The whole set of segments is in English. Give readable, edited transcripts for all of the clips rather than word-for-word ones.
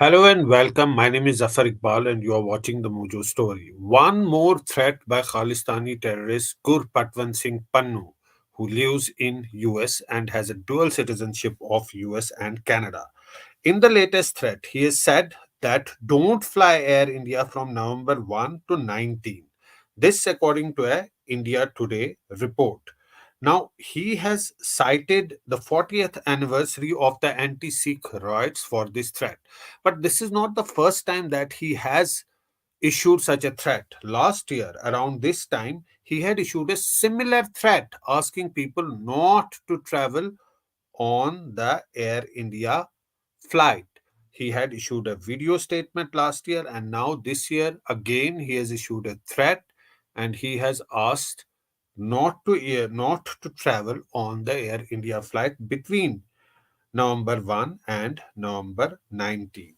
Hello and welcome. My name is Zafar Iqbal and you are watching the Mojo Story. One more threat by Khalistani terrorist Gurpatwant Singh Pannu, who lives in US and has a dual citizenship of US and Canada. In the latest threat, he has said that don't fly Air India from November 1 to 19. This according to a India Today report. Now, he has cited the 40th anniversary of the anti Sikh riots for this threat. But this is not the first time that he has issued such a threat. Last year, around this time, he had issued a similar threat asking people not to travel on the Air India flight. He had issued a video statement last year, and now this year again he has issued a threat, and he has asked not to travel on the Air India flight between November 1 and November 19.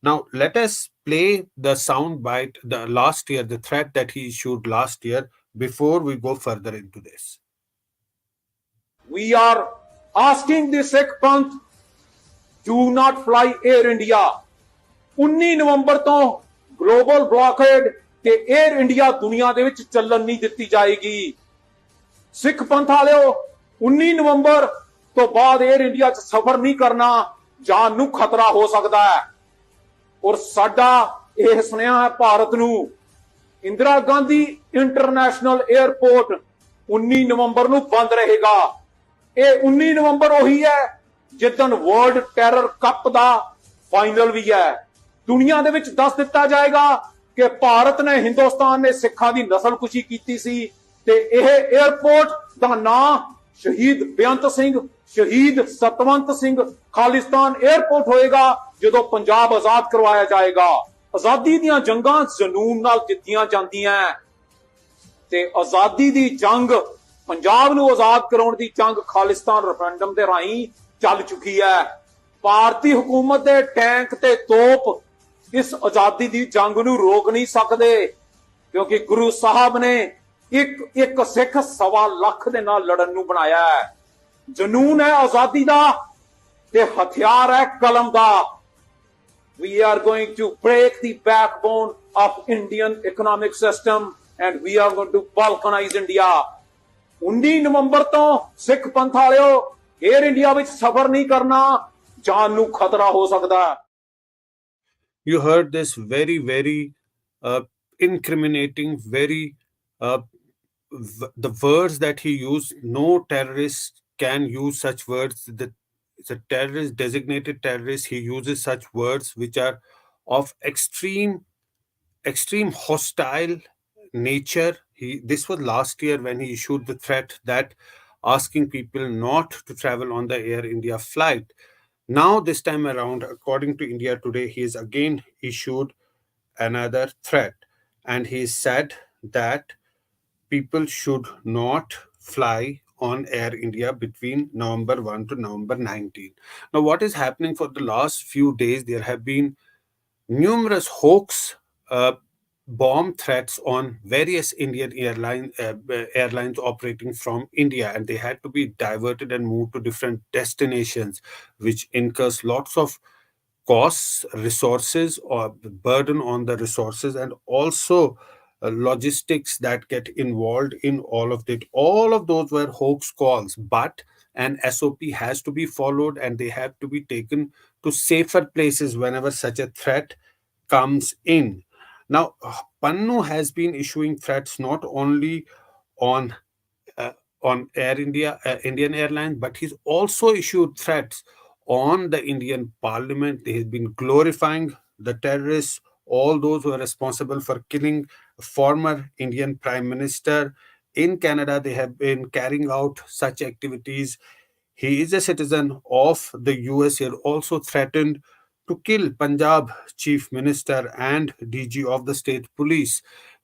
Now let us play the sound bite the last year, the threat that he issued last year before we go further into this. We are asking the Sikh Panth, do not fly Air India. 19 ਨਵੰਬਰ ਤੋਂ global ਬਲੌਕੇਡ ਤੇ air India ਦੁਨੀਆ ਦੇ ਵਿੱਚ ਚੱਲਣ ਨਹੀਂ ਦਿੱਤੀ ਜਾਏਗੀ। ਸਿੱਖ ਪੰਥ ਵਾਲਿਓ 19 ਨਵੰਬਰ ਤੋਂ ਬਾਅਦ 에ਅਰ ਇੰਡੀਆ 'ਚ ਸਫ਼ਰ ਨਹੀਂ ਕਰਨਾ, ਜਾਨ ਨੂੰ ਖਤਰਾ ਹੋ ਸਕਦਾ ਹੈ। ਔਰ ਸਾਡਾ ਇਹ ਸੁਨੇਹਾ ਹੈ ਭਾਰਤ ਨੂੰ, ਇੰਦਰਾ ਗਾਂਧੀ ਇੰਟਰਨੈਸ਼ਨਲ 에ਅਰਪੋਰਟ 19 ਨਵੰਬਰ ਨੂੰ ਬੰਦ ਰਹੇਗਾ। ਇਹ 19 ਨਵੰਬਰ ਉਹੀ ਹੈ ਜਿੱਦਣ ਵਰਲਡ ਟੈਰਰ ਕੱਪ ਦਾ ਫਾਈਨਲ ਵੀ ਹੈ। ਦੁਨੀਆ ਦੇ ਵਿੱਚ ਦੱਸ ਦਿੱਤਾ ਜਾਏਗਾ ਕਿ ਭਾਰਤ ਨੇ, ਹਿੰਦੁਸਤਾਨ ਨੇ ਸਿੱਖਾਂ ਦੀ ਨਸਲਕੁਸ਼ੀ ਕੀਤੀ ਸੀ ਤੇ ਇਹ 에ਅਰਪੋਰਟ ਦਾ ਨਾਂ ਸ਼ਹੀਦ ਬੇਅੰਤ ਸਿੰਘ, ਸ਼ਹੀਦ ਸਤਵੰਤ ਸਿੰਘ ਖਾਲਿਸਤਾਨ 에ਅਰਪੋਰਟ ਹੋਏਗਾ ਜਦੋਂ ਪੰਜਾਬ ਆਜ਼ਾਦ ਕਰਵਾਇਆ ਜਾਏਗਾ। ਆਜ਼ਾਦੀ ਦੀਆਂ ਜੰਗਾਂ ਜਨੂਨ ਨਾਲ ਜਿੱਤੀਆਂ ਜਾਂਦੀਆਂ ਤੇ ਆਜ਼ਾਦੀ ਦੀ ਜੰਗ, ਪੰਜਾਬ ਨੂੰ ਆਜ਼ਾਦ ਕਰਾਉਣ ਦੀ ਜੰਗ ਖਾਲਿਸਤਾਨ ਰੈਫਰੈਂਡਮ ਦੇ ਰਾਹੀਂ ਚੱਲ ਚੁੱਕੀ ਹੈ। ਭਾਰਤੀ ਹਕੂਮਤ ਦੇ ਟੈਂਕ ਤੇ ਤੋਪ ਇਸ ਆਜ਼ਾਦੀ ਦੀ ਜੰਗ ਨੂੰ ਰੋਕ ਨਹੀਂ ਸਕਦੇ, ਕਿਉਂਕਿ ਗੁਰੂ ਸਾਹਿਬ ਨੇ ਇੱਕ ਸਿੱਖ 1.25 ਲੱਖ ਦੇ ਨਾਲ ਲੜਨ ਨੂੰ ਬਣਾਇਆ ਹੈ। ਜਨੂਨ ਹੈ ਆਜ਼ਾਦੀ ਦਾ ਤੇ ਹਥਿਆਰ ਹੈ ਕਲਮ ਦਾ। We are going to break the backbone of Indian economic system and we are going to balkanize India. 19 ਨਵੰਬਰ ਤੋਂ ਸਿੱਖ ਪੰਥ ਵਾਲਿਓ 에ਅਰ ਇੰਡੀਆ ਵਿੱਚ ਸਫ਼ਰ ਨਹੀਂ ਕਰਨਾ, ਜਾਨ ਨੂੰ ਖਤਰਾ ਹੋ ਸਕਦਾ ਹੈ। You heard this very incriminating, the words that he used. No terrorist can use such words. The terrorist, designated terrorist, he uses such words which are of extreme hostile nature. This was last year when he issued the threat that asking people not to travel on the Air India flight. Now this time around, according to India Today, he has again issued another threat, and he said that people should not fly on Air India between November 1 to November 19. Now, what is happening for the last few days? There have been numerous hoax bomb threats on various Indian airlines operating from India, and they had to be diverted and moved to different destinations, which incurs lots of costs, resources, or burden on the resources, and also logistics that get involved in all of it. All of those were hoax calls, but an SOP has to be followed and they have to be taken to safer places whenever such a threat comes in. Now, Pannu has been issuing threats not only on Air India, Indian Airlines, but he's also issued threats on the Indian Parliament. He has been glorifying the terrorists, all those who are responsible for killing former Indian Prime Minister. In Canada, they have been carrying out such activities. He is a citizen of the US. He had also threatened to kill Punjab Chief Minister and DG of the State Police.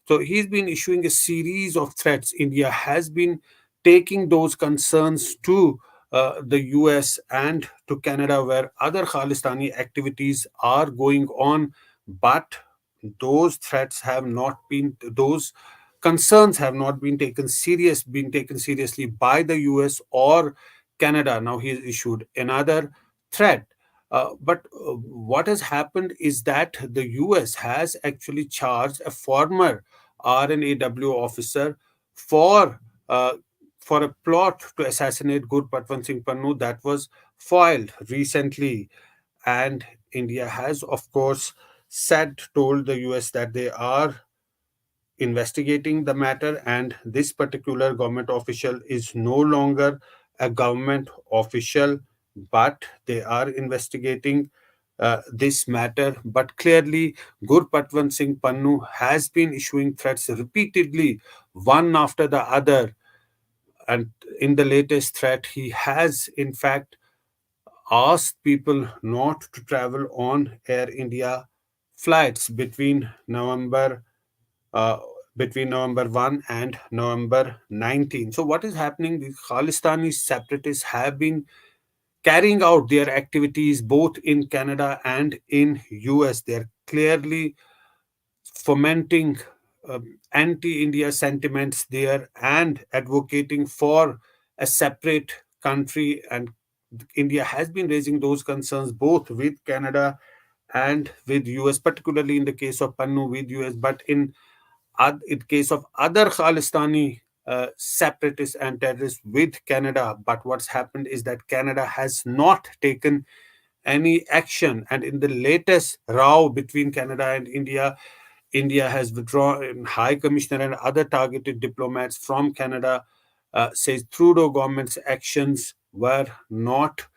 So he's been issuing a series of threats. India has been taking those concerns to the US and to Canada, where other Khalistani activities are going on, but those threats have not been, those concerns have not been taken seriously by the US or Canada. Now he has issued another threat. But what has happened is that the US has actually charged a former RNAW officer for uh, for a plot to assassinate Gurpatwant Singh Pannu that was foiled recently. And India has, of course, told the US that they are investigating the matter, and this particular government official is no longer a government official, but they are investigating this matter. But clearly, Gurpatwant Singh Pannu has been issuing threats repeatedly, one after the other. And in the latest threat, he has, in fact, asked people not to travel on Air India flights uh, between November 1 and November 19. So, what is happening? The Khalistani separatists have been carrying out their activities both in Canada and in US. They are clearly fomenting anti-India sentiments there and advocating for a separate country. And India has been raising those concerns both with Canada and with US, particularly in the case of Pannu with US, but in case of other Khalistani separatists and terrorists with Canada. But what's happened is that Canada has not taken any action. And in the latest row between Canada and India, India has withdrawn High Commissioner and other targeted diplomats from Canada, says Trudeau government's actions were not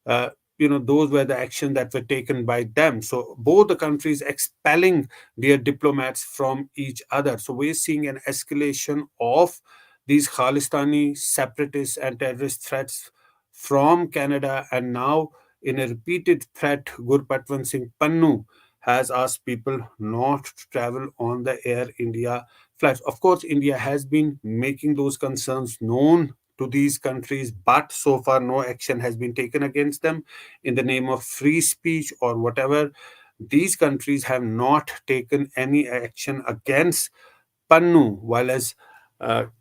uh, those were the actions that were taken by them. So both the countries expelling their diplomats from each other. So we're seeing an escalation of these Khalistani separatists and terrorist threats from Canada. And now, in a repeated threat, Gurpatwant Singh Pannu has asked people not to travel on the Air India flights. Of course, India has been making those concerns known to these countries, but so far no action has been taken against them in the name of free speech or whatever. These countries have not taken any action against Pannu, while as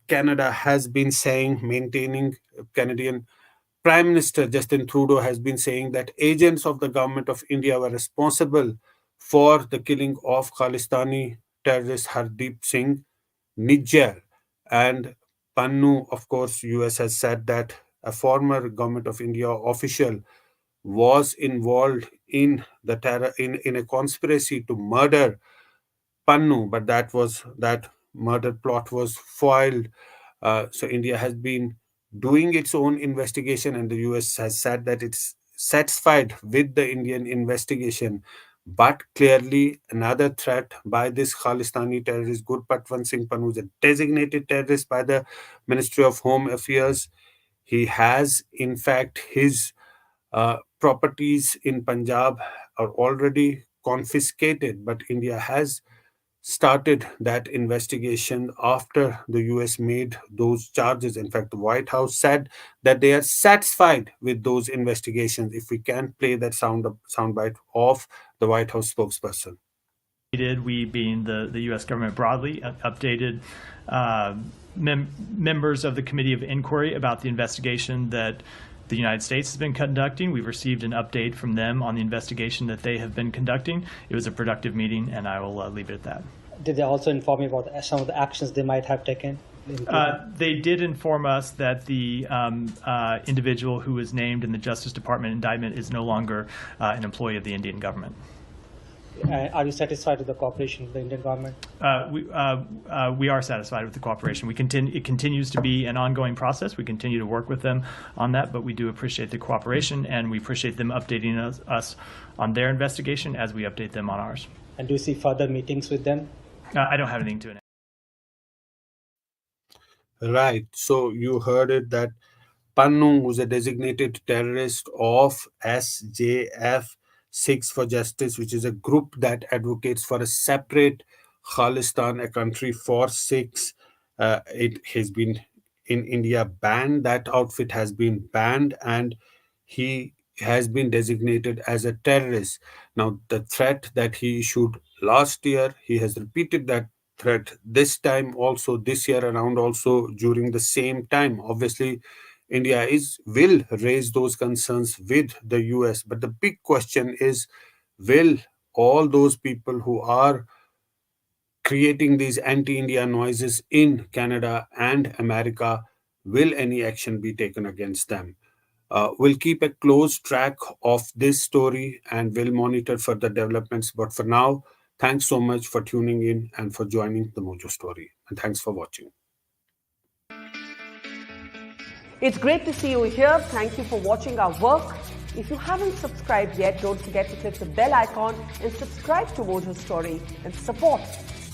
Canada has been saying, maintaining Canadian Prime Minister Justin Trudeau has been saying that agents of the government of India were responsible for the killing of Khalistani terrorist Hardeep Singh Nijjar. And Pannu, of course, US has said that a former government of India official was involved in the terror in a conspiracy to murder Pannu, but that murder plot was foiled. So India has been doing its own investigation, and the US has said that it's satisfied with the Indian investigation. But clearly, another threat by this Khalistani terrorist, Gurpatwant Singh Pannu, who is a designated terrorist by the Ministry of Home Affairs. He has, in fact, his properties in Punjab are already confiscated, but India has started that investigation after the US made those charges. In fact, the White House said that they are satisfied with those investigations. If we can play that soundbite of the White House spokesperson. We being the U.S. government broadly, updated members of the Committee of Inquiry about the investigation that the United States has been conducting. We've received an update from them on the investigation that they have been conducting. It was a productive meeting, and I will leave it at that. Did they also inform you about some of the actions they might have taken? They did inform us that the individual who was named in the Justice Department indictment is no longer an employee of the Indian government. Are you satisfied with the cooperation with the Indian government? We are satisfied with the cooperation. It continues to be an ongoing process. We continue to work with them on that, but we do appreciate the cooperation, and we appreciate them updating us on their investigation as we update them on ours. And do you see further meetings with them? I don't have anything to announce. Right. So you heard it that Pannu, who's a designated terrorist of SJF 6 for Justice, which is a group that advocates for a separate Khalistan, a country for six. It has been in India banned. That outfit has been banned, and he has been designated as a terrorist. Now, the threat that he issued last year, he has repeated that threat this time also, this year around also during the same time. Obviously, India will raise those concerns with the US. But the big question is, will all those people who are creating these anti-India noises in Canada and America, will any action be taken against them? We'll keep a close track of this story and will monitor further developments. But for now, thanks so much for tuning in and for joining the Mojo Story. And thanks for watching. It's great to see you here. Thank you for watching our work. If you haven't subscribed yet, don't forget to click the bell icon and subscribe to Mojo Story and support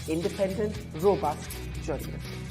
independent, robust journalism.